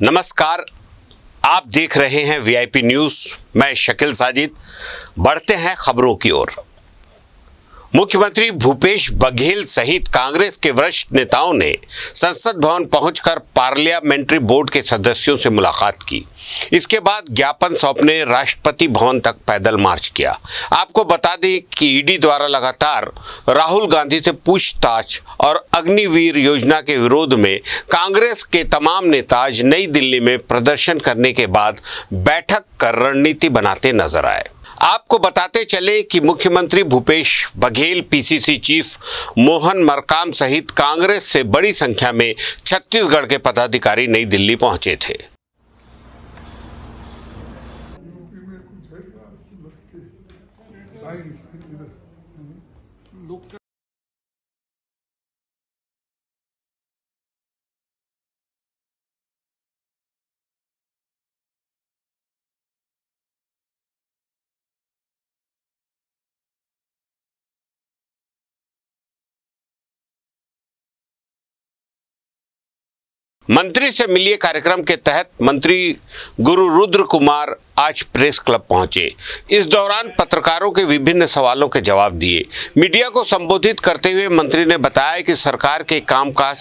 नमस्कार, आप देख रहे हैं वीआईपी न्यूज। मैं शकील साजिद। बढ़ते हैं खबरों की ओर। मुख्यमंत्री भूपेश बघेल सहित कांग्रेस के वरिष्ठ नेताओं ने संसद भवन पहुंचकर पार्लियामेंट्री बोर्ड के सदस्यों से मुलाकात की। इसके बाद ज्ञापन सौंपने राष्ट्रपति भवन तक पैदल मार्च किया। आपको बता दें कि ईडी द्वारा लगातार राहुल गांधी से पूछताछ और अग्निवीर योजना के विरोध में कांग्रेस के तमाम नेता आज नई दिल्ली में प्रदर्शन करने के बाद बैठक कर रणनीति बनाते नजर आए। आपको बताते चले कि मुख्यमंत्री भूपेश बघेल, पीसीसी चीफ मोहन मरकाम सहित कांग्रेस से बड़ी संख्या में छत्तीसगढ़ के पदाधिकारी नई दिल्ली पहुंचे थे। मंत्री से मिलिए कार्यक्रम के तहत मंत्री गुरु रुद्र कुमार आज प्रेस क्लब पहुंचे। इस दौरान पत्रकारों के विभिन्न सवालों के जवाब दिए। मीडिया को संबोधित करते हुए मंत्री ने बताया कि सरकार के कामकाज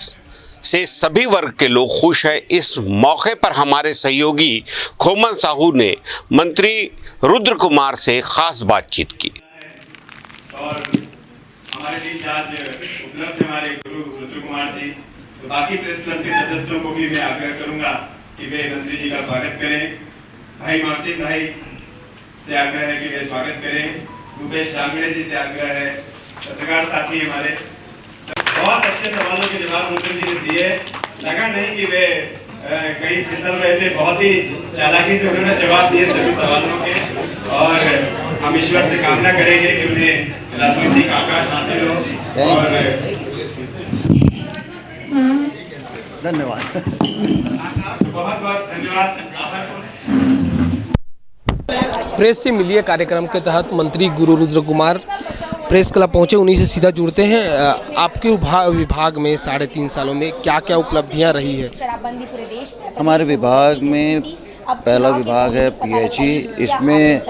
से सभी वर्ग के लोग खुश हैं। इस मौके पर हमारे सहयोगी खोमन साहू ने मंत्री रुद्र कुमार से खास बातचीत की। और हमारे बीच आज उपलब्ध हमारे गुरु रुद्र कुमार जी, तो बाकी प्रेस क्लब के सदस्यों को भी मैं आग्रह करूंगा कि वे मंत्री जी का स्वागत करें। भाई मासिक भाई से आग्रह है कि वे स्वागत करें। भूपेश डांगड़े जी से आग्रह है। पत्रकार साथी हमारे बहुत अच्छे सवालों के जवाब मंत्री जी ने दिए। लगा नहीं कि वे कहीं फिसल रहे थे, बहुत ही चालाकी से उन्होंने जवाब दिए सभी सवालों के। और हम ईश्वर से कामना करेंगे कि उन्हें राजनीतिक आकाश हासिल हो। और धन्यवाद, बहुत बहुत धन्यवाद। प्रेस से मिलिए कार्यक्रम के तहत मंत्री गुरु रुद्र कुमार प्रेस क्लब पहुंचे। उन्हीं से सीधा जुड़ते हैं। आपके विभाग में 3.5 सालों में क्या क्या उपलब्धियां रही है? हमारे विभाग में पहला विभाग है पीएचई। इसमें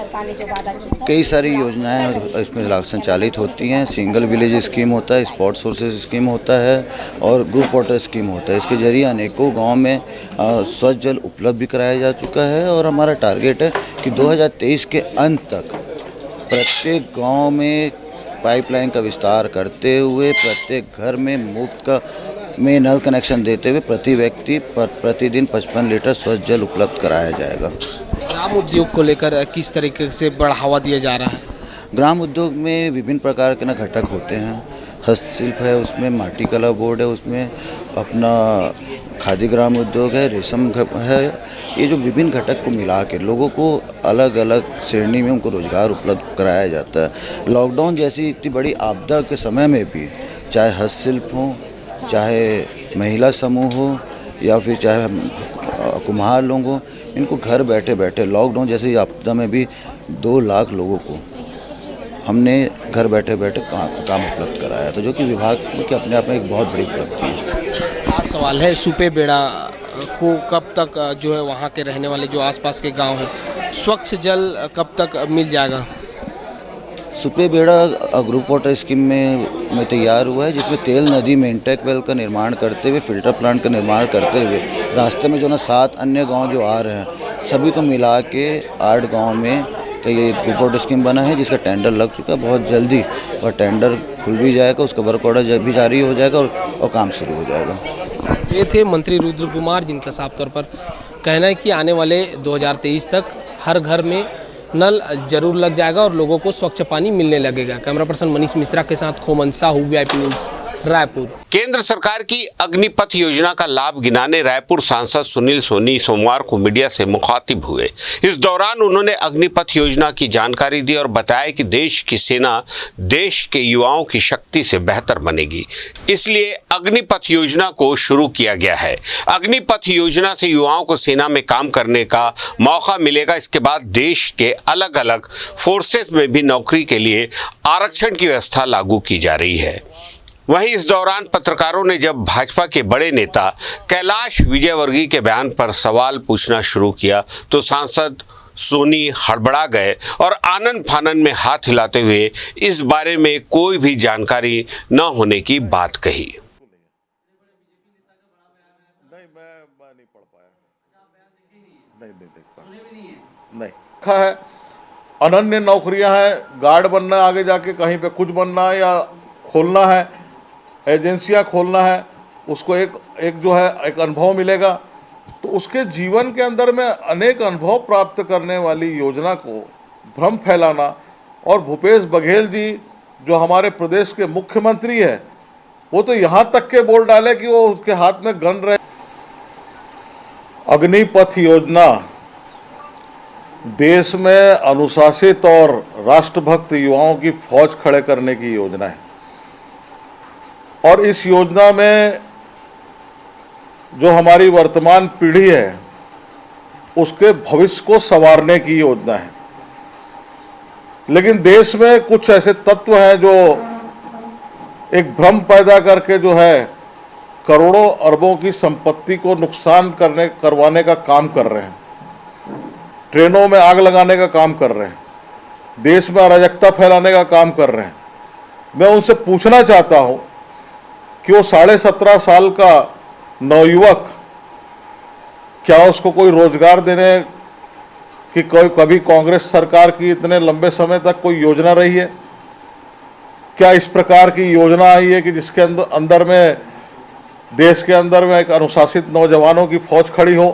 कई सारी योजनाएं इसमें संचालित होती हैं। सिंगल विलेज स्कीम होता है, स्पॉट सोर्सेज स्कीम होता है और ग्रुप वाटर स्कीम होता है। इसके जरिए अनेकों गांव में स्वच्छ जल उपलब्ध भी कराया जा चुका है। और हमारा टारगेट है कि 2023 के अंत तक प्रत्येक गाँव में पाइपलाइन का विस्तार करते हुए प्रत्येक घर में मुफ्त में नल कनेक्शन देते हुए प्रति व्यक्ति प्रतिदिन 55 लीटर स्वच्छ जल उपलब्ध कराया जाएगा। ग्राम उद्योग को लेकर किस तरीके से बढ़ावा दिया जा रहा है? ग्राम उद्योग में विभिन्न प्रकार के घटक होते हैं। हस्तशिल्प है, उसमें माटी कला बोर्ड है, उसमें अपना खादी ग्राम उद्योग है, रेशम है। ये जो विभिन्न घटक को मिला के लोगों को अलग अलग श्रेणी में उनको रोजगार उपलब्ध कराया जाता है। लॉकडाउन जैसी इतनी बड़ी आपदा के समय में भी चाहे हस्तशिल्प हो, चाहे महिला समूह हो या फिर चाहे कुम्हार लोग हो, इनको घर बैठे बैठे लॉकडाउन जैसी आपदा में भी 2 लाख लोगों को हमने घर बैठे बैठे काम उपलब्ध कराया, तो जो कि विभाग के अपने आप में एक बहुत बड़ी उपलब्धि है। खास सवाल है, सुपे बेड़ा को कब तक जो है वहाँ के रहने वाले जो आसपास के गांव हैं, स्वच्छ जल कब तक मिल जाएगा? सुपे बेड़ा ग्रुप वाटर स्कीम में तैयार हुआ है, जिसमें तेल नदी में इंटेक वेल का निर्माण करते हुए फिल्टर प्लांट का निर्माण करते हुए रास्ते में जो 7 अन्य गांव जो आ रहे हैं सभी को मिला के 8 गांव में तो ये ग्रुप वाटर स्कीम बना है, जिसका टेंडर लग चुका है बहुत जल्दी। और टेंडर खुल भी जाएगा, उसका वर्क ऑर्डर भी जारी हो जाएगा और काम शुरू हो जाएगा। ये थे मंत्री रुद्र कुमार, जिनका साफ तौर पर कहना है कि आने वाले 2023 तक हर घर में नल जरूर लग जाएगा और लोगों को स्वच्छ पानी मिलने लगेगा। कैमरा पर्सन मनीष मिश्रा के साथ खोमन साहू, वीआईपी न्यूज़। रायपुर। केंद्र सरकार की अग्निपथ योजना का लाभ गिनाने रायपुर सांसद सुनील सोनी सोमवार को मीडिया से मुखातिब हुए। इस दौरान उन्होंने अग्निपथ योजना की जानकारी दी और बताया कि देश की सेना देश के युवाओं की शक्ति से बेहतर बनेगी, इसलिए अग्निपथ योजना को शुरू किया गया है। अग्निपथ योजना से युवाओं को सेना में काम करने का मौका मिलेगा। इसके बाद देश के अलग अलग फोर्सेस में भी नौकरी के लिए आरक्षण की व्यवस्था लागू की जा रही है। वहीं इस दौरान पत्रकारों ने जब भाजपा के बड़े नेता कैलाश विजयवर्गीय के बयान पर सवाल पूछना शुरू किया तो सांसद सोनी हड़बड़ा गए और आनन फानन में हाथ हिलाते हुए इस बारे में कोई भी जानकारी न होने की बात कही। नहीं, मैं नहीं पढ़ पाया। नहीं देख पाया। नहीं लिखा है अनन्य नौकरियां हैं, गार्ड बनना है, आगे जाके कहीं पे कुछ बनना है या खोलना है, एजेंसियां खोलना है, उसको एक जो है एक अनुभव मिलेगा। तो उसके जीवन के अंदर में अनेक अनुभव प्राप्त करने वाली योजना को भ्रम फैलाना, और भूपेश बघेल जी जो हमारे प्रदेश के मुख्यमंत्री है वो तो यहाँ तक के बोल डाले कि वो उसके हाथ में गन रहे। अग्निपथ योजना देश में अनुशासित और राष्ट्रभक्त युवाओं की फौज खड़े करने की योजना है, और इस योजना में जो हमारी वर्तमान पीढ़ी है उसके भविष्य को संवारने की योजना है। लेकिन देश में कुछ ऐसे तत्व हैं जो एक भ्रम पैदा करके जो है करोड़ों अरबों की संपत्ति को नुकसान करवाने का काम कर रहे हैं, ट्रेनों में आग लगाने का काम कर रहे हैं, देश में अराजकता फैलाने का काम कर रहे हैं। मैं उनसे पूछना चाहता हूं कि वो 17.5 साल का नवयुवक, क्या उसको कोई रोजगार देने की कभी कांग्रेस सरकार की इतने लंबे समय तक कोई योजना रही है? क्या इस प्रकार की योजना आई है कि जिसके अंदर में देश के अंदर में एक अनुशासित नौजवानों की फौज खड़ी हो?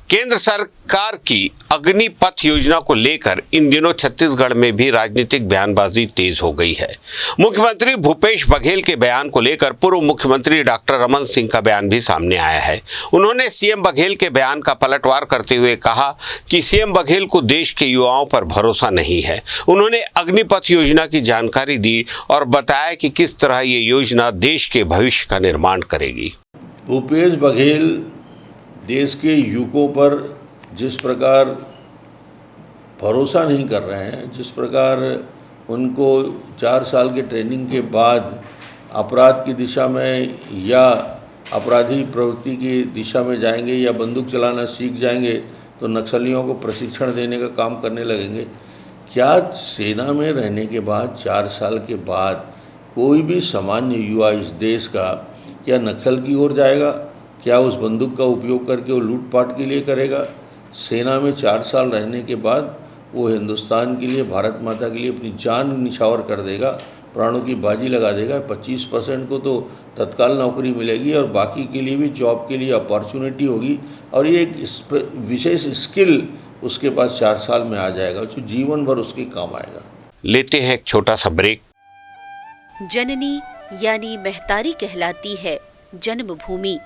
केंद्र सरकार की अग्निपथ योजना को लेकर इन दिनों छत्तीसगढ़ में भी राजनीतिक बयानबाजी तेज हो गई है। मुख्यमंत्री भूपेश बघेल के बयान को लेकर पूर्व मुख्यमंत्री डॉक्टर रमन सिंह का बयान भी सामने आया है। उन्होंने सीएम बघेल के बयान का पलटवार करते हुए कहा कि सीएम बघेल को देश के युवाओं पर भरोसा नहीं है। उन्होंने अग्निपथ योजना की जानकारी दी और बताया कि किस तरह ये योजना देश के भविष्य का निर्माण करेगी। भूपेश बघेल देश के युवकों पर जिस प्रकार भरोसा नहीं कर रहे हैं, जिस प्रकार उनको 4 साल के ट्रेनिंग के बाद अपराध की दिशा में या अपराधी प्रवृत्ति की दिशा में जाएंगे या बंदूक चलाना सीख जाएंगे तो नक्सलियों को प्रशिक्षण देने का काम करने लगेंगे। क्या सेना में रहने के बाद 4 साल के बाद कोई भी सामान्य युवा इस देश का क्या नक्सल की ओर जाएगा? क्या उस बंदूक का उपयोग करके वो लूटपाट के लिए करेगा? सेना में 4 साल रहने के बाद वो हिंदुस्तान के लिए, भारत माता के लिए अपनी जान निछावर कर देगा, प्राणों की बाजी लगा देगा। 25% को तो तत्काल नौकरी मिलेगी और बाकी के लिए भी जॉब के लिए अपॉर्चुनिटी होगी, और ये एक विशेष स्किल उसके पास 4 साल में आ जाएगा जो जीवन भर उसके काम आएगा। लेते हैं एक छोटा सा ब्रेक। जननी यानी महतारी कहलाती है जन्मभूमि,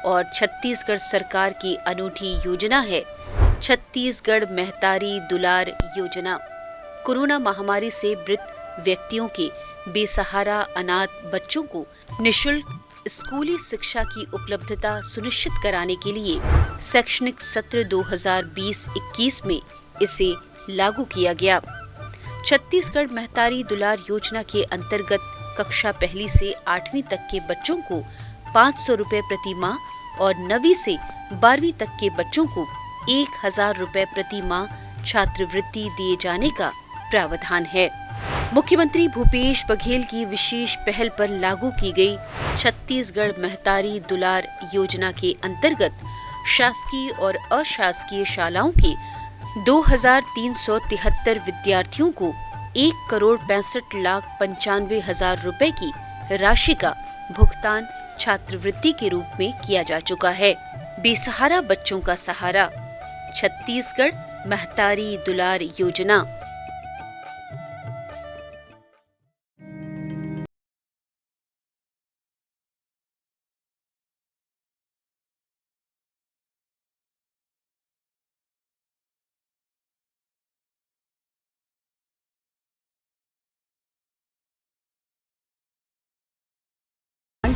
और छत्तीसगढ़ सरकार की अनूठी योजना है छत्तीसगढ़ महतारी दुलार योजना। कोरोना महामारी से मृत व्यक्तियों के बेसहारा अनाथ बच्चों को निःशुल्क स्कूली शिक्षा की उपलब्धता सुनिश्चित कराने के लिए शैक्षणिक सत्र 2020-21 में इसे लागू किया गया। छत्तीसगढ़ महतारी दुलार योजना के अंतर्गत कक्षा 1 से 8वीं तक के बच्चों को 500 रुपए प्रति माह और 9वीं से 12वीं तक के बच्चों को 1000 रुपए प्रति माह छात्रवृत्ति दिए जाने का प्रावधान है। मुख्यमंत्री भूपेश बघेल की विशेष पहल पर लागू की गई छत्तीसगढ़ महतारी दुलार योजना के अंतर्गत शासकीय और अशासकीय शालाओं के 2373 विद्यार्थियों को 1,65,95,000 रुपए की राशि का भुगतान छात्रवृत्ति के रूप में किया जा चुका है। बेसहारा बच्चों का सहारा, छत्तीसगढ़ महतारी दुलार योजना।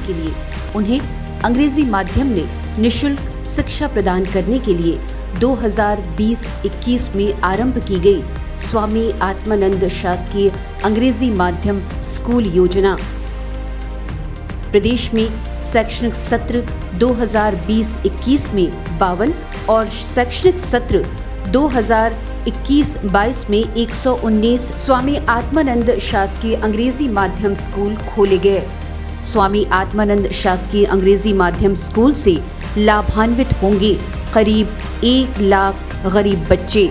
के लिए उन्हें अंग्रेजी माध्यम में निःशुल्क शिक्षा प्रदान करने के लिए 2020-21 में आरंभ की गई स्वामी आत्मानंद शासकीय अंग्रेजी माध्यम स्कूल योजना प्रदेश में शैक्षणिक सत्र 2020-21 में 52 और शैक्षणिक सत्र 2021-22 में 119 स्वामी आत्मानंद शासकीय अंग्रेजी माध्यम स्कूल खोले गए। स्वामी आत्मानंद शासकीय अंग्रेजी माध्यम स्कूल से लाभान्वित होंगे करीब 1 लाख गरीब बच्चे।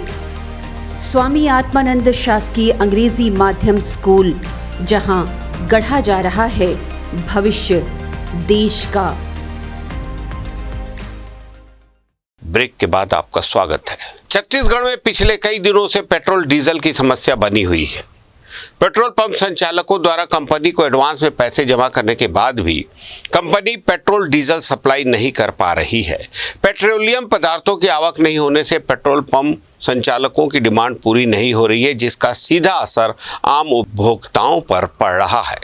स्वामी आत्मानंद शासकीय अंग्रेजी माध्यम स्कूल, जहां गढ़ा जा रहा है भविष्य देश का। ब्रेक के बाद आपका स्वागत है। छत्तीसगढ़ में पिछले कई दिनों से पेट्रोल डीजल की समस्या बनी हुई है। पेट्रोल पंप संचालकों द्वारा कंपनी को एडवांस में पैसे जमा करने के बाद भी कंपनी पेट्रोल डीजल सप्लाई नहीं कर पा रही है। पेट्रोलियम पदार्थों की आवक नहीं होने से पेट्रोल पंप संचालकों की डिमांड पूरी नहीं हो रही है, जिसका सीधा असर आम उपभोक्ताओं पर पड़ रहा है।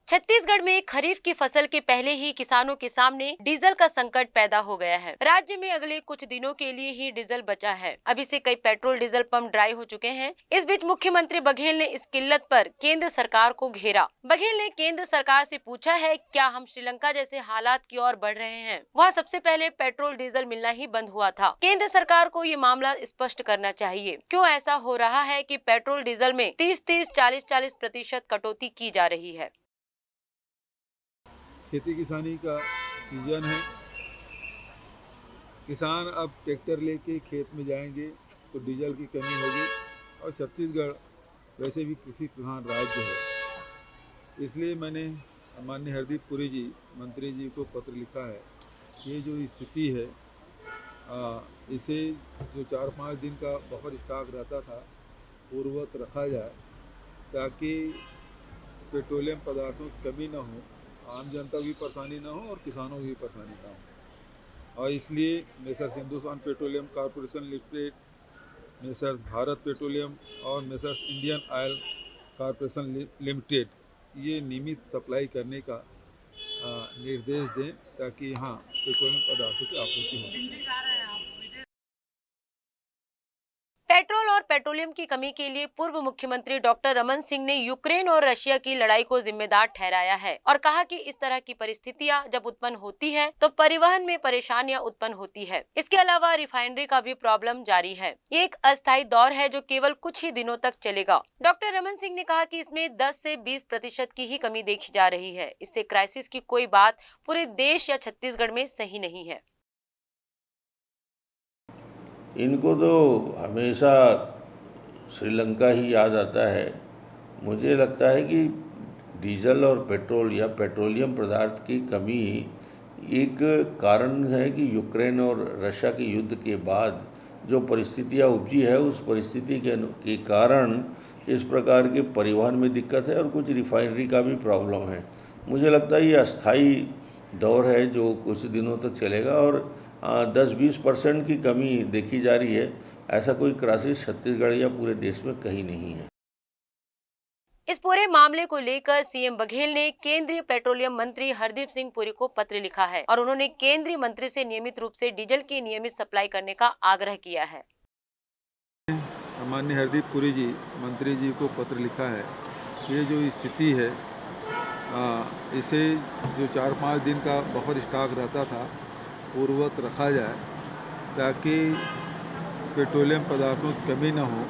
छत्तीसगढ़ में खरीफ की फसल के पहले ही किसानों के सामने डीजल का संकट पैदा हो गया है। राज्य में अगले कुछ दिनों के लिए ही डीजल बचा है। अभी से कई पेट्रोल डीजल पंप ड्राई हो चुके हैं। इस बीच मुख्यमंत्री बघेल ने इस किल्लत पर केंद्र सरकार को घेरा। बघेल ने केंद्र सरकार से पूछा है, क्या हम श्रीलंका जैसे हालात की ओर बढ़ रहे हैं? वहाँ सबसे पहले पेट्रोल डीजल मिलना ही बंद हुआ था। केंद्र सरकार को ये मामला स्पष्ट करना चाहिए। क्यों ऐसा हो रहा है कि पेट्रोल डीजल में 30-30, 40-40% कटौती की जा रही है? खेती किसानी का सीजन है। किसान अब ट्रैक्टर लेके खेत में जाएंगे तो डीजल की कमी होगी, और छत्तीसगढ़ वैसे भी कृषि प्रधान राज्य है। इसलिए मैंने माननीय हरदीप पुरी जी मंत्री जी को पत्र लिखा है। ये जो स्थिति है, इसे जो 4-5 दिन का बफर स्टॉक रहता था पूर्ववत रखा जाए, ताकि पेट्रोलियम पदार्थों की कमी न हो, आम जनता की परेशानी ना हो और किसानों की परेशानी ना हो। और इसलिए Messrs Hindustan petroleum corporation limited, Messrs Bharat petroleum और Messrs Indian oil corporation limited ये नियमित सप्लाई करने का निर्देश दें, ताकि यहाँ पेट्रोलियम पदार्थों की आपूर्ति हो सके। पेट्रोल और पेट्रोलियम की कमी के लिए पूर्व मुख्यमंत्री डॉक्टर रमन सिंह ने यूक्रेन और रशिया की लड़ाई को जिम्मेदार ठहराया है और कहा कि इस तरह की परिस्थितियां जब उत्पन्न होती है तो परिवहन में परेशानियां उत्पन्न होती है। इसके अलावा रिफाइनरी का भी प्रॉब्लम जारी है। ये एक अस्थायी दौर है जो केवल कुछ ही दिनों तक चलेगा। डॉक्टर रमन सिंह ने कहा कि इसमें 10 से 20% की ही कमी देखी जा रही है। इससे क्राइसिस की कोई बात पूरे देश या छत्तीसगढ़ में सही नहीं है। इनको तो हमेशा श्रीलंका ही याद आता है। मुझे लगता है कि डीजल और पेट्रोल या पेट्रोलियम पदार्थ की कमी एक कारण है कि यूक्रेन और रशिया के युद्ध के बाद जो परिस्थितियां उपजी है, उस परिस्थिति के कारण इस प्रकार के परिवहन में दिक्कत है और कुछ रिफाइनरी का भी प्रॉब्लम है। मुझे लगता है ये अस्थाई दौर है जो कुछ दिनों तक चलेगा और 10-20% की कमी देखी जा रही है। ऐसा कोई क्राइसिस छत्तीसगढ़ या पूरे देश में कहीं नहीं है। इस पूरे मामले को लेकर सीएम बघेल ने केंद्रीय पेट्रोलियम मंत्री हरदीप सिंह पुरी को पत्र लिखा है और उन्होंने केंद्रीय मंत्री से नियमित रूप से डीजल की नियमित सप्लाई करने का आग्रह किया है। माननीय हरदीप पुरी जी मंत्री जी को पत्र लिखा है। ये जो स्थिति है, इसे जो 4-5 दिन का बफर स्टॉक रहता था पूर्ववत रखा जाए, ताकि पेट्रोलियम पदार्थों की कमी न हो।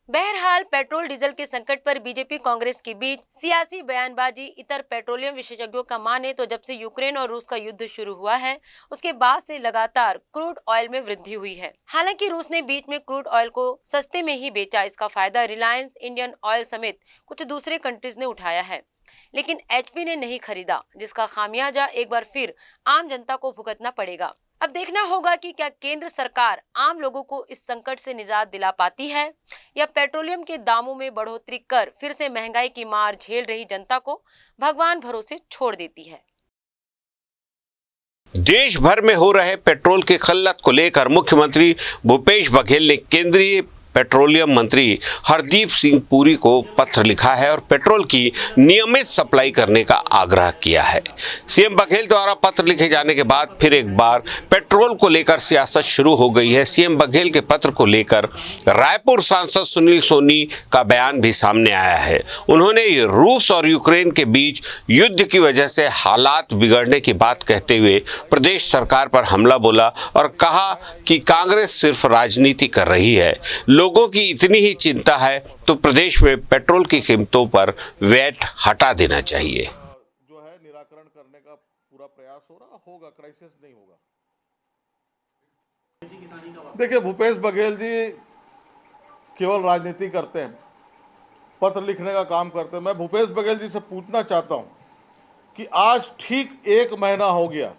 बहरहाल पेट्रोल डीजल के संकट पर बीजेपी कांग्रेस के बीच सियासी बयानबाजी। इतर पेट्रोलियम विशेषज्ञों का माने तो जब से यूक्रेन और रूस का युद्ध शुरू हुआ है, उसके बाद से लगातार क्रूड ऑयल में वृद्धि हुई है। हालांकि रूस ने बीच में क्रूड ऑयल को सस्ते में ही बेचा। इसका फायदा रिलायंस, इंडियन ऑयल समेत कुछ दूसरे कंट्रीज ने उठाया है, लेकिन एचपी ने नहीं खरीदा, जिसका खामियाजा एक बार फिर आम जनता को भुगतना पड़ेगा। अब देखना होगा कि क्या केंद्र सरकार आम लोगों को इस संकट से निजात दिला पाती है या पेट्रोलियम के दामों में बढ़ोतरी कर फिर से महंगाई की मार झेल रही जनता को भगवान भरोसे छोड़ देती है। देश भर में हो रहे पेट्रोल की किल्लत को लेकर मुख्यमंत्री भूपेश बघेल ने केंद्रीय पेट्रोलियम मंत्री हरदीप सिंह पुरी को पत्र लिखा है और पेट्रोल की नियमित सप्लाई करने का आग्रह किया है। सीएम बघेल द्वारा पत्र लिखे जाने के बाद फिर एक बार पेट्रोल को लेकर सियासत शुरू हो गई है। सीएम बघेल के पत्र को लेकर रायपुर सांसद सुनील सोनी का बयान भी सामने आया है। उन्होंने रूस और यूक्रेन के बीच युद्ध की वजह से हालात बिगड़ने की बात कहते हुए प्रदेश सरकार पर हमला बोला और कहा कि कांग्रेस सिर्फ राजनीति कर रही है। लोगों की इतनी ही चिंता है तो प्रदेश में पेट्रोल की कीमतों पर वैट हटा देना चाहिए। जो है निराकरण करने का पूरा प्रयास हो रहा होगा, क्राइसिस नहीं होगा। देखिए, भूपेश बघेल जी केवल राजनीति करते हैं, पत्र लिखने का काम करते हैं। मैं भूपेश बघेल जी से पूछना चाहता हूं कि आज ठीक 1 महीना हो गया,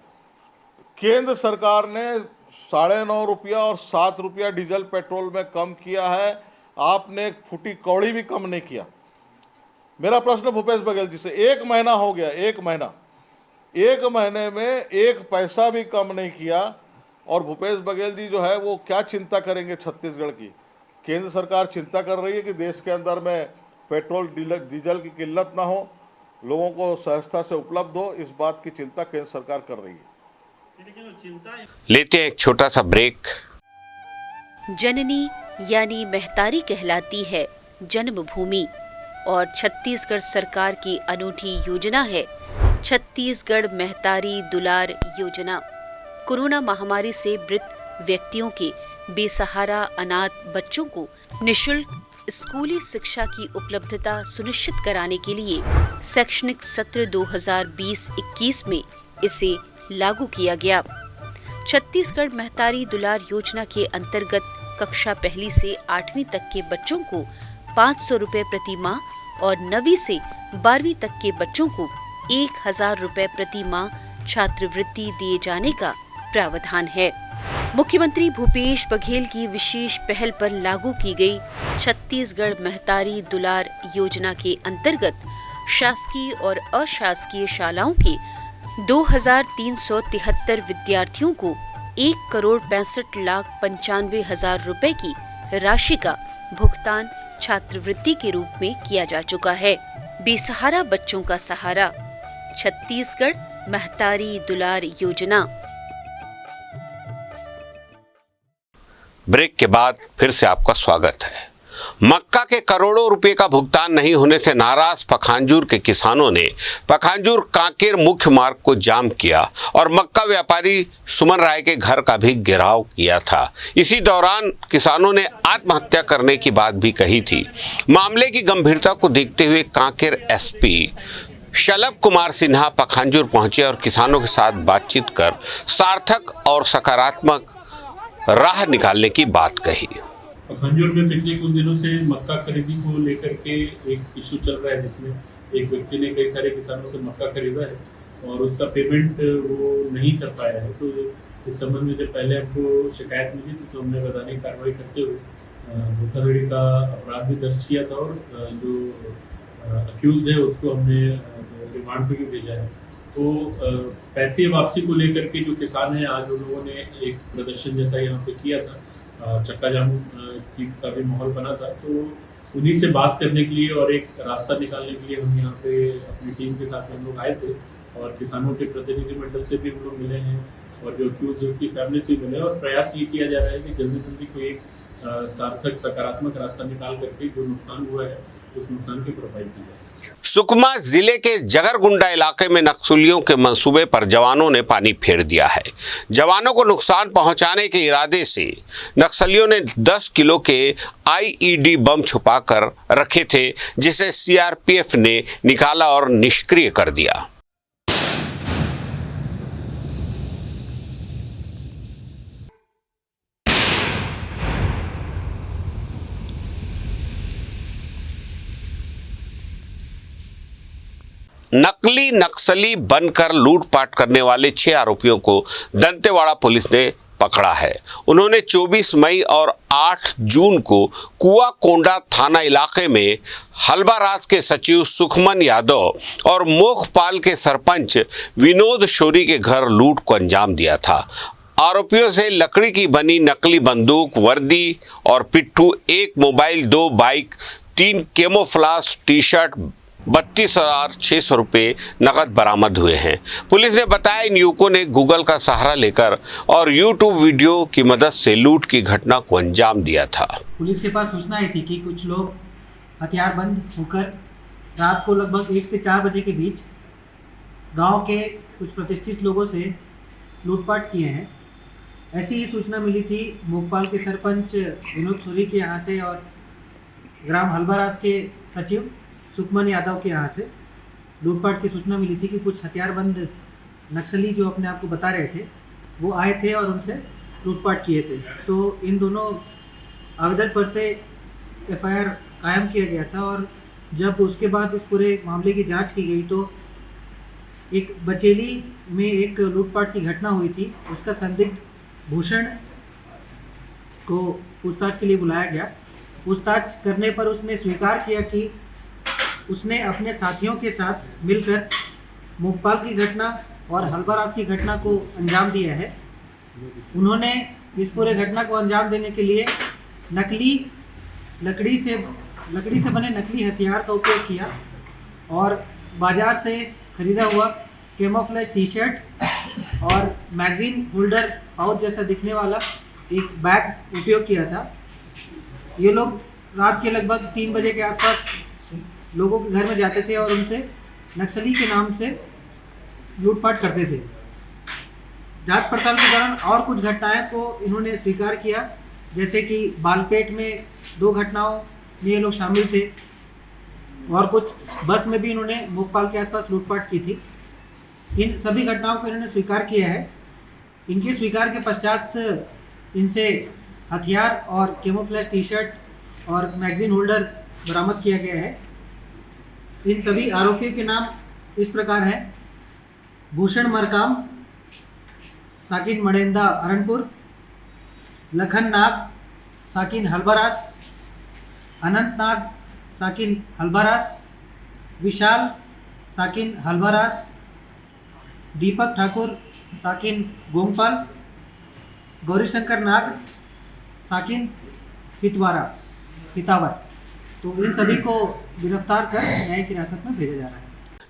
केंद्र सरकार ने 9.5 रुपया और 7 रुपया डीजल पेट्रोल में कम किया है, आपने एक फुटी कौड़ी भी कम नहीं किया। मेरा प्रश्न भूपेश बघेल जी से, 1 महीना हो गया, 1 महीना, 1 महीने में 1 पैसा भी कम नहीं किया और भूपेश बघेल जी जो है वो क्या चिंता करेंगे छत्तीसगढ़ की? केंद्र सरकार चिंता कर रही है कि देश के अंदर में पेट्रोल डीजल की किल्लत ना हो, लोगों को सहजता से उपलब्ध हो, इस बात की चिंता केंद्र सरकार कर रही है। लेते हैं एक छोटा सा ब्रेक। जननी यानी महतारी कहलाती है जन्मभूमि और छत्तीसगढ़ सरकार की अनूठी योजना है छत्तीसगढ़ महतारी दुलार योजना। कोरोना महामारी से मृत व्यक्तियों के बेसहारा अनाथ बच्चों को निःशुल्क स्कूली शिक्षा की उपलब्धता सुनिश्चित कराने के लिए शैक्षणिक सत्र 2020-21 में इसे लागू किया गया। छत्तीसगढ़ महतारी दुलार योजना के अंतर्गत कक्षा 1 से 8वीं तक के बच्चों को 500 रुपए प्रति माह और 9वीं से 12वीं तक के बच्चों को 1000 रुपए प्रति माह छात्रवृत्ति दिए जाने का प्रावधान है। मुख्यमंत्री भूपेश बघेल की विशेष पहल पर लागू की गई छत्तीसगढ़ महतारी दुलार योजना के अंतर्गत शासकीय और अशासकीय शालाओं के 2373 विद्यार्थियों को 1,65,95,000 रुपए की राशि का भुगतान छात्रवृत्ति के रूप में किया जा चुका है। बेसहारा बच्चों का सहारा, छत्तीसगढ़ महतारी दुलार योजना। ब्रेक के बाद फिर से आपका स्वागत है। मक्का के करोड़ों रुपए का भुगतान नहीं होने से नाराज पखांजूर के किसानों ने पखांजूर कांकेर मुख्य मार्ग को जाम किया और मक्का व्यापारी सुमन राय के घर का भी घेराव किया था। इसी दौरान किसानों ने आत्महत्या करने की बात भी कही थी। मामले की गंभीरता को देखते हुए कांकेर एसपी शलभ कुमार सिन्हा पखांजूर पहुंचे और किसानों के साथ बातचीत कर सार्थक और सकारात्मक राह निकालने की बात कही। पखांजूर में पिछले कुछ दिनों से मक्का खरीदी को लेकर के एक इशू चल रहा है, जिसमें एक व्यक्ति ने कई सारे किसानों से मक्का खरीदा है और उसका पेमेंट वो नहीं कर पाया है। तो इस संबंध में जब पहले हमको शिकायत मिली थी तो हमने वैधानिक कार्रवाई करते हुए धोखाधड़ी का अपराध भी दर्ज किया था और जो अक्यूज्ड है उसको हमने रिमांड पे भी भेजा है। तो पैसे वापसी को लेकर के जो किसान हैं, आज उन लोगों ने एक प्रदर्शन जैसा यहाँ पे किया था, चक्का जाम का भी माहौल बना था। तो उन्हीं से बात करने के लिए और एक रास्ता निकालने के लिए हम यहाँ पे अपनी टीम के साथ हम लोग आए थे और किसानों के प्रतिनिधि मंडल से भी हम लोग मिले हैं और जो अक्यूज है उसकी फैमिली से मिले और प्रयास ये किया जा रहा है कि जल्दी जल्दी कोई एक सार्थक सकारात्मक रास्ता निकाल करके जो नुकसान हुआ है उस नुकसान की भरपाई की जाए। सुकमा जिले के जगरगुंडा इलाके में नक्सलियों के मंसूबे पर जवानों ने पानी फेर दिया है। जवानों को नुकसान पहुंचाने के इरादे से नक्सलियों ने 10 किलो के आईईडी बम छुपाकर रखे थे, जिसे सीआरपीएफ ने निकाला और निष्क्रिय कर दिया। नकली नक्सली बनकर लूटपाट करने वाले 6 आरोपियों को दंतेवाड़ा पुलिस ने पकड़ा है। उन्होंने 24 मई और 8 जून को कुआकोंडा थाना इलाके में हलबाराज के सचिव सुखमन यादव और मोखपाल के सरपंच विनोद शोरी के घर लूट को अंजाम दिया था। आरोपियों से लकड़ी की बनी नकली बंदूक, वर्दी और पिट्ठू, 1 मोबाइल, 2 बाइक, 3 कैमोफ्लेज टी-शर्ट, 32,600 रुपये नकद बरामद हुए हैं। पुलिस ने बताया इन युवकों ने गूगल का सहारा लेकर और यूट्यूब वीडियो की मदद से लूट की घटना को अंजाम दिया था। पुलिस के पास सूचना आई थी कि कुछ लोग हथियारबंद होकर रात को लगभग 1 से 4 बजे के बीच गांव के कुछ प्रतिष्ठित लोगों से लूटपाट किए हैं। ऐसी ही सूचना मिली थी मोखपाल के सरपंच विनोद सूरी के यहाँ से और ग्राम हलबाराज के सचिव सुखमन यादव के यहाँ से लूटपाट की सूचना मिली थी कि कुछ हथियारबंद नक्सली जो अपने आप को बता रहे थे वो आए थे और उनसे लूटपाट किए थे। तो इन दोनों आवेदन पर से एफआईआर कायम किया गया था और जब उसके बाद इस पूरे मामले की जांच की गई तो एक बचेली में एक लूटपाट की घटना हुई थी। उसका संदिग्ध भूषण को पूछताछ के लिए बुलाया गया। पूछताछ करने पर उसने स्वीकार किया कि उसने अपने साथियों के साथ मिलकर मोखपाल की घटना और हलबाराज की घटना को अंजाम दिया है। उन्होंने इस पूरे घटना को अंजाम देने के लिए लकड़ी से बने नकली हथियार का उपयोग किया और बाजार से खरीदा हुआ कैमोफ्लेज टी-शर्ट और मैगजीन होल्डर पाउच जैसा दिखने वाला एक बैग उपयोग किया था। ये लोग रात के लगभग 3 बजे के आसपास लोगों के घर में जाते थे और उनसे नक्सली के नाम से लूटपाट करते थे। जांच पड़ताल के दौरान और कुछ घटनाएं को इन्होंने स्वीकार किया, जैसे कि बालपेट में 2 घटनाओं में ये लोग शामिल थे और कुछ बस में भी इन्होंने मोखपाल के आसपास लूटपाट की थी। इन सभी घटनाओं को इन्होंने स्वीकार किया है। इनके स्वीकार के पश्चात इनसे हथियार और कैमोफ्लेज टी-शर्ट और मैगजीन होल्डर बरामद किया गया है। इन सभी आरोपियों के नाम इस प्रकार हैं: भूषण मरकाम, साकिन मडेंदा अरणपुर, लखन नाग साकिन हलबाराज, अनंत नाग साकिन हलबाराज, विशाल साकिन हलबाराज, दीपक ठाकुर साकिन गोंगपाल, गौरीशंकर नाग साकिन पितावर। तो इन सभी को गिरफ्तार कर न्यायिक हिरासत में भेजा जा रहा है।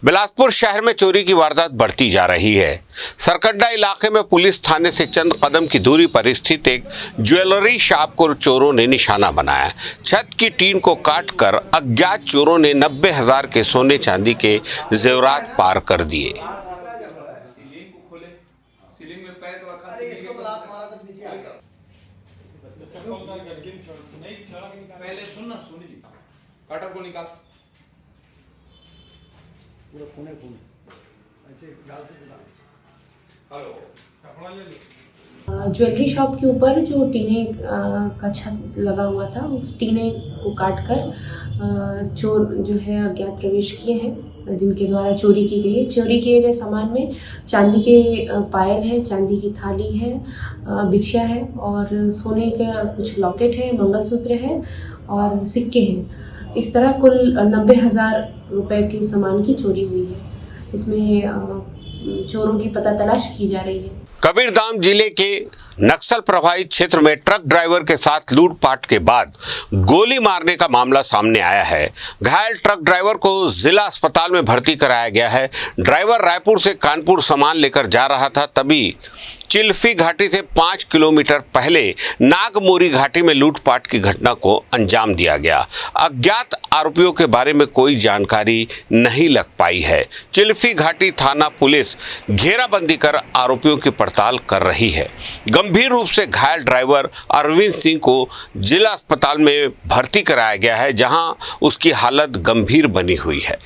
बिलासपुर शहर में चोरी की वारदात बढ़ती जा रही है। सरकंडा इलाके में पुलिस थाने से चंद कदम की दूरी पर स्थित एक ज्वेलरी शॉप को चोरों ने निशाना बनाया। छत की टीन को काटकर अज्ञात चोरों ने 90,000 के सोने चांदी के जेवरात पार कर दिए। ज्वेलरी शॉप के ऊपर जो टीने का छत लगा हुआ था, उस टीने को काटकर चोर जो है अज्ञात प्रवेश किए हैं, जिनके द्वारा चोरी की गई है। चोरी किए गए सामान में चांदी के पायल है, चांदी की थाली है, बिछिया है और सोने का कुछ लॉकेट है, मंगलसूत्र है और सिक्के हैं। इस तरह कुल 90,000 रुपए के सामान की चोरी हुई है। इसमें चोरों की पता तलाश की जा रही है। कबीरधाम जिले के नक्सल प्रभावित क्षेत्र में ट्रक ड्राइवर के साथ लूटपाट के बाद गोली मारने का मामला सामने आया है। घायल ट्रक ड्राइवर को जिला अस्पताल में भर्ती कराया गया है। ड्राइवर रायपुर से कानपुर सामान लेकर जा रहा था, तभी चिल्फी घाटी से 5 किलोमीटर पहले नागमोरी घाटी में लूटपाट की घटना को अंजाम दिया गया। अज्ञात आरोपियों के बारे में कोई जानकारी नहीं लग पाई है। चिल्फी घाटी थाना पुलिस घेराबंदी कर आरोपियों की पड़ताल कर रही है। गंभीर रूप से घायल ड्राइवर अरविंद सिंह को जिला अस्पताल में भर्ती कराया गया है, जहां उसकी हालत गंभीर बनी हुई है।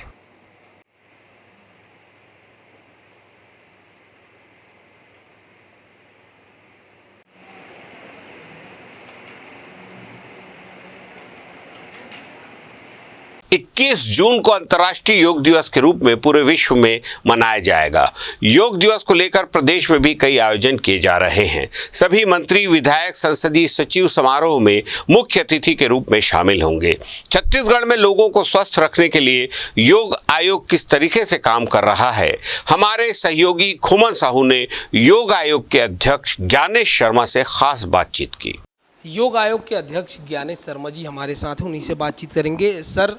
21 जून को अंतर्राष्ट्रीय योग दिवस के रूप में पूरे विश्व में मनाया जाएगा। योग दिवस को लेकर प्रदेश में भी कई आयोजन किए जा रहे हैं। सभी मंत्री, विधायक, संसदीय सचिव समारोह में मुख्य अतिथि के रूप में शामिल होंगे। छत्तीसगढ़ में लोगों को स्वस्थ रखने के लिए योग आयोग किस तरीके से काम कर रहा है, हमारे सहयोगी खुमन साहू ने योग आयोग के अध्यक्ष ज्ञानेश शर्मा से खास बातचीत की। योग आयोग के अध्यक्ष ज्ञानेश शर्मा जी हमारे साथ हैं, उन्हीं से बातचीत करेंगे। सर,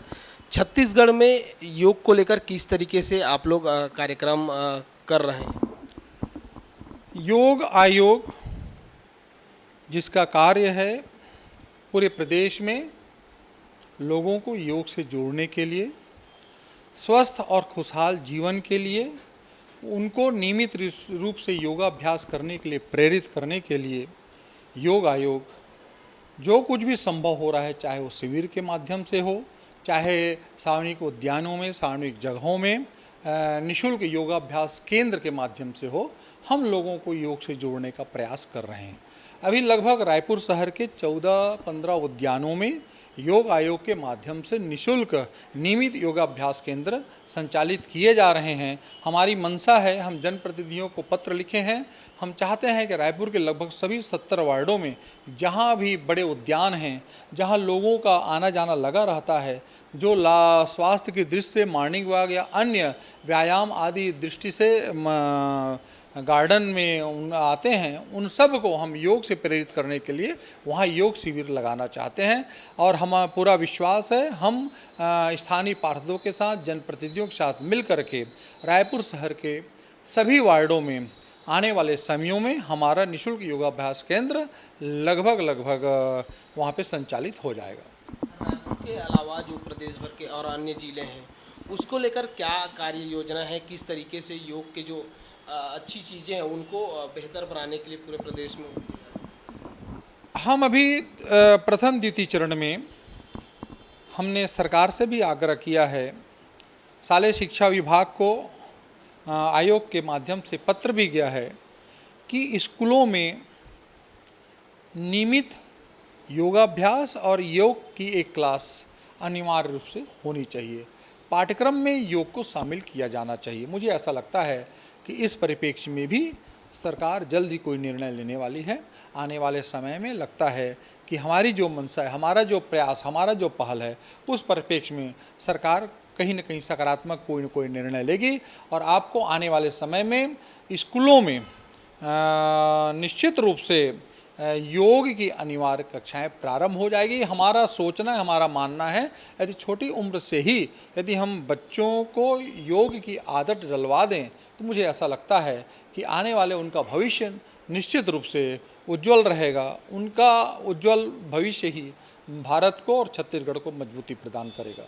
छत्तीसगढ़ में योग को लेकर किस तरीके से आप लोग कार्यक्रम कर रहे हैं? योग आयोग जिसका कार्य है पूरे प्रदेश में लोगों को योग से जोड़ने के लिए, स्वस्थ और खुशहाल जीवन के लिए, उनको नियमित रूप से योगाभ्यास करने के लिए प्रेरित करने के लिए योग आयोग जो कुछ भी संभव हो रहा है, चाहे वो शिविर के माध्यम से हो, चाहे सार्वजनिक उद्यानों में, सार्वजनिक जगहों में निःशुल्क योगाभ्यास केंद्र के माध्यम से हो, हम लोगों को योग से जोड़ने का प्रयास कर रहे हैं। अभी लगभग रायपुर शहर के 14-15 उद्यानों में योग आयोग के माध्यम से निःशुल्क नियमित योगाभ्यास केंद्र संचालित किए जा रहे हैं। हमारी मंशा है, हम जनप्रतिनिधियों को पत्र लिखे हैं, हम चाहते हैं कि रायपुर के लगभग सभी 70 वार्डों में जहां भी बड़े उद्यान हैं, जहां लोगों का आना जाना लगा रहता है, जो स्वास्थ्य की दृष्टि से मॉर्निंग वॉक या अन्य व्यायाम आदि दृष्टि से गार्डन में आते हैं, उन सब को हम योग से प्रेरित करने के लिए वहाँ योग शिविर लगाना चाहते हैं। और हम पूरा विश्वास है, हम स्थानीय पार्षदों के साथ, जनप्रतिनिधियों के साथ मिल कर के रायपुर शहर के सभी वार्डों में आने वाले समयों में हमारा निःशुल्क योगाभ्यास केंद्र लगभग वहाँ पे संचालित हो जाएगा। रायपुर के अलावा जो प्रदेश भर के और अन्य जिले हैं, उसको लेकर क्या कार्य योजना है? किस तरीके से योग के जो अच्छी चीज़ें हैं उनको बेहतर बनाने के लिए पूरे प्रदेश में? हम अभी प्रथम द्वितीय चरण में हमने सरकार से भी आग्रह किया है, शालेय शिक्षा विभाग को आयोग के माध्यम से पत्र भी गया है कि स्कूलों में नियमित योगाभ्यास और योग की एक क्लास अनिवार्य रूप से होनी चाहिए। पाठ्यक्रम में योग को शामिल किया जाना चाहिए। मुझे ऐसा लगता है कि इस परिप्रेक्ष्य में भी सरकार जल्द ही कोई निर्णय लेने वाली है। आने वाले समय में लगता है कि हमारी जो मंशा है, हमारा जो प्रयास, हमारा जो पहल है, उस परिप्रेक्ष्य में सरकार कहीं न कहीं सकारात्मक कोई न कोई निर्णय लेगी और आपको आने वाले समय में स्कूलों में निश्चित रूप से योग की अनिवार्य कक्षाएं प्रारंभ हो जाएगी। हमारा सोचना, हमारा मानना है, यदि छोटी उम्र से ही यदि हम बच्चों को योग की आदत डलवा दें तो मुझे ऐसा लगता है कि आने वाले उनका भविष्य निश्चित रूप से उज्जवल रहेगा। उनका उज्जवल भविष्य ही भारत को और छत्तीसगढ़ को मजबूती प्रदान करेगा।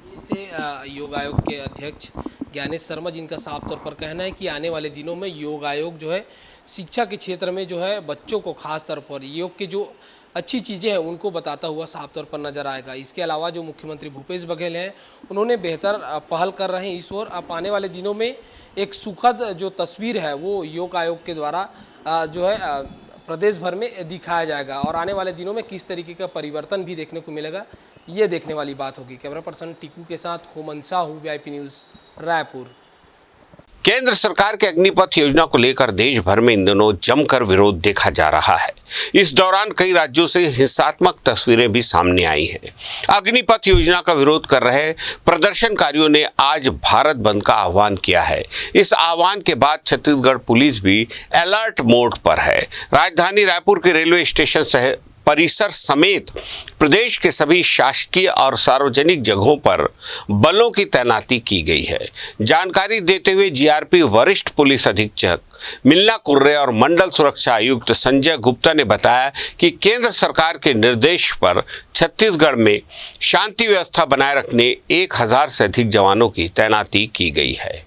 ये थे योग आयोग के अध्यक्ष ज्ञानेश शर्मा, जिनका साफ तौर पर कहना है कि आने वाले दिनों में योग आयोग जो है शिक्षा के क्षेत्र में जो है बच्चों को खास तौर पर योग के जो अच्छी चीज़ें हैं उनको बताता हुआ साफ तौर पर नजर आएगा। इसके अलावा जो मुख्यमंत्री भूपेश बघेल हैं, उन्होंने बेहतर पहल कर रहे हैं इस ओर। अब आने वाले दिनों में एक सुखद जो तस्वीर है वो योग आयोग के द्वारा जो है प्रदेश भर में दिखाया जाएगा और आने वाले दिनों में किस तरीके का परिवर्तन भी देखने को मिलेगा, ये देखने वाली बात होगी। कैमरा पर्सन टीकू के साथ खुमन साहू, VIP न्यूज़, रायपुर। केंद्र सरकार के अग्निपथ योजना को लेकर देश भर में इन दिनों जमकर विरोध देखा जा रहा है। इस दौरान कई राज्यों से हिंसात्मक तस्वीरें भी सामने आई हैं। अग्निपथ योजना का विरोध कर रहे प्रदर्शनकारियों ने आज भारत बंद का आह्वान किया है। इस आह्वान के बाद छत्तीसगढ़ पुलिस भी अलर्ट मोड पर है। राजधानी रायपुर के रेलवे स्टेशन परिसर समेत प्रदेश के सभी शासकीय और सार्वजनिक जगहों पर बलों की तैनाती की गई है। जानकारी देते हुए GRP वरिष्ठ पुलिस अधीक्षक मिलना कुर्रे और मंडल सुरक्षा आयुक्त संजय गुप्ता ने बताया कि केंद्र सरकार के निर्देश पर छत्तीसगढ़ में शांति व्यवस्था बनाए रखने 1000 से अधिक जवानों की तैनाती की गई है।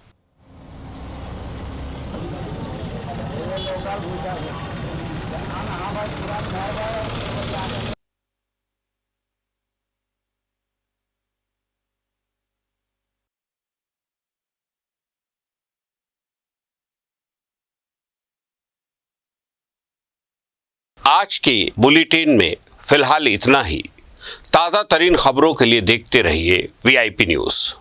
आज के बुलेटिन में फिलहाल इतना ही। ताज़ा तरीन खबरों के लिए देखते रहिए वीआईपी न्यूज़।